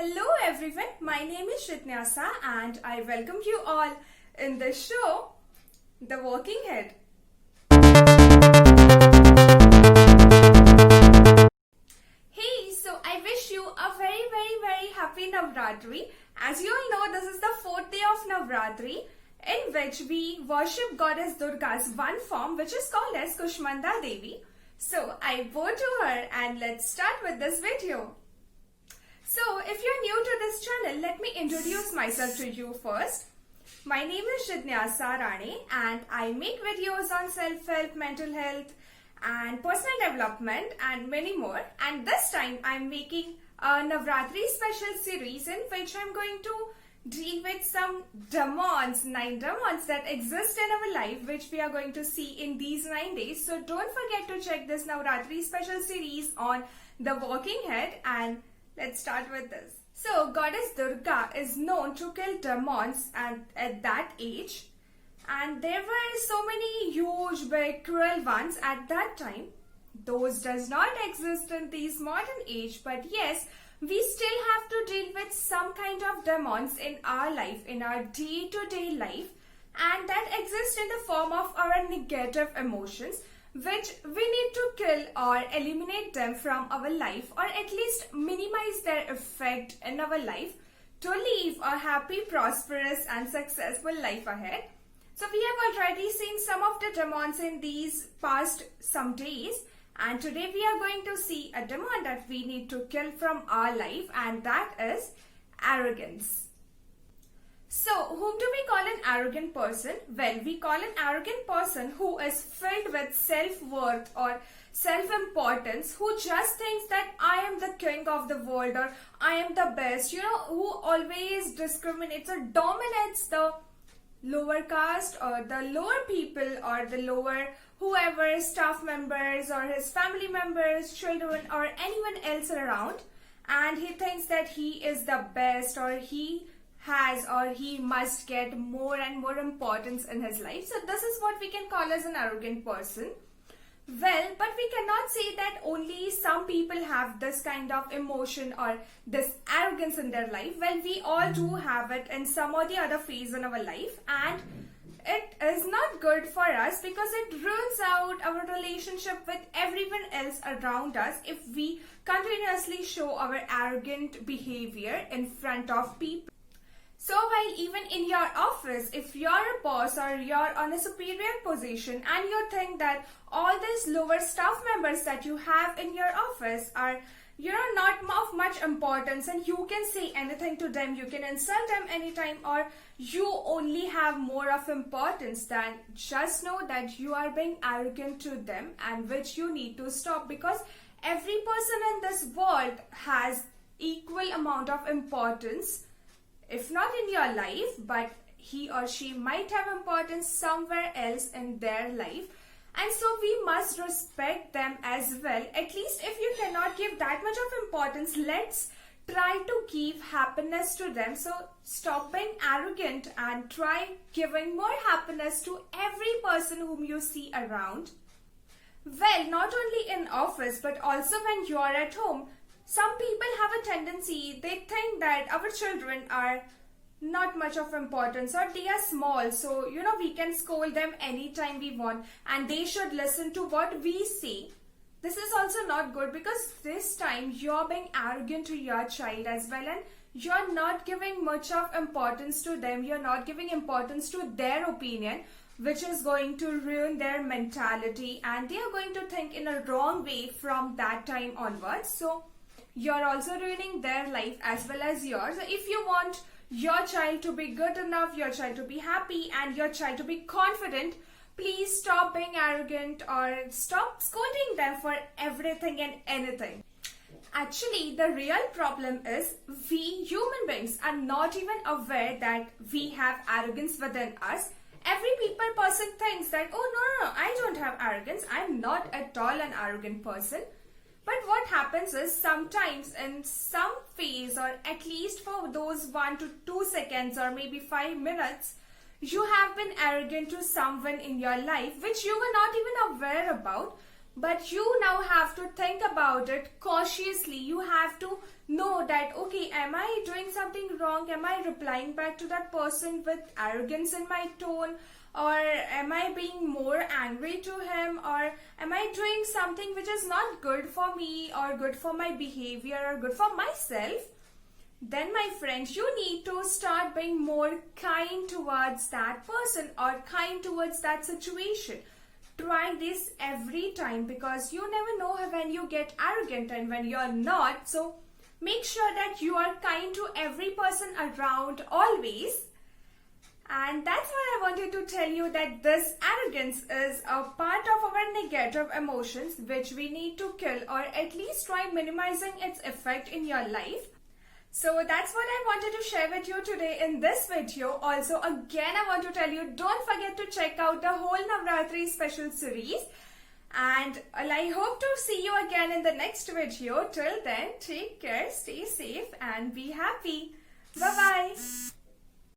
Hello everyone, my name is Shritnyasa and I welcome you all in the show, The Walking Head. Hey, so I wish you a very happy Navratri. As you all know, this is the 4th day of Navratri in which we worship Goddess Durga's one form which is called as Kushmanda Devi. So I bow to her and let's start with this video. So, if you're new to this channel, let me introduce myself to you first. My name is Shritnyasa Rane and I make videos on self-help, mental health and personal development and many more. And this time I'm making a Navratri special series in which I'm going to deal with some demons, 9 demons that exist in our life which we are going to see in these 9 days. So, don't forget to check this Navratri special series on The Walking Head and let's start with this. So, Goddess Durga is known to kill demons at that age. And there were so many huge, big, cruel ones at that time. Those does not exist in this modern age. But yes, we still have to deal with some kind of demons in our life, in our day-to-day life. And that exists in the form of our negative emotions, which we need to kill or eliminate them from our life, or at least minimize their effect in our life to live a happy, prosperous and successful life ahead. So we have already seen some of the demons in these past some days, and today we are going to see a demon that we need to kill from our life, and that is arrogance. So, whom do we call an arrogant person? Well, we call an arrogant person who is filled with self-worth or self-importance, who just thinks that I am the king of the world or I am the best, who always discriminates or dominates the lower caste or the lower people or the lower whoever, staff members or his family members, children or anyone else around, and he thinks that he is the best or he has or he must get more and more importance in his life. So this is what we can call as an arrogant person. Well, but we cannot say that only some people have this kind of emotion or this arrogance in their life. Well, we all do have it in some or the other phase in our life, and it is not good for us because it ruins out our relationship with everyone else around us if we continuously show our arrogant behavior in front of people. So while even in your office, if you're a boss or you're on a superior position and you think that all these lower staff members that you have in your office are, not of much importance and you can say anything to them, you can insult them anytime, or you only have more of importance, then just know that you are being arrogant to them, and which you need to stop, because every person in this world has equal amount of importance. If not in your life, but he or she might have importance somewhere else in their life. And so we must respect them as well. At least if you cannot give that much of importance, let's try to give happiness to them. So stop being arrogant and try giving more happiness to every person whom you see around. Well, not only in office, but also when you are at home. Some people have a tendency, they think that our children are not much of importance or they are small. So, we can scold them anytime we want and they should listen to what we say. This is also not good because this time you're being arrogant to your child as well, and you're not giving much of importance to them. You're not giving importance to their opinion, which is going to ruin their mentality, and they are going to think in a wrong way from that time onwards. So, you're also ruining their life as well as yours. So if you want your child to be good enough, your child to be happy and your child to be confident, please stop being arrogant or stop scolding them for everything and anything. Actually, the real problem is we human beings are not even aware that we have arrogance within us. Every person thinks that, oh no, I don't have arrogance. I'm not at all an arrogant person. But what happens is sometimes in some phase, or at least for those 1 to 2 seconds or maybe 5 minutes, you have been arrogant to someone in your life which you were not even aware about. But you now have to think about it cautiously. You have to know that, okay, am I doing something wrong? Am I replying back to that person with arrogance in my tone? Or am I being more angry to him? Or am I doing something which is not good for me or good for my behavior or good for myself? Then, my friends, you need to start being more kind towards that person or kind towards that situation. Try this every time, because you never know when you get arrogant and when you're not. So make sure that you are kind to every person around always. And that's what I wanted to tell you, that this arrogance is a part of our negative emotions which we need to kill, or at least try minimizing its effect in your life. So that's what I wanted to share with you today in this video. Also, again, I want to tell you, don't forget to check out the whole Navratri special series. And I hope to see you again in the next video. Till then, take care, stay safe and be happy. Bye-bye.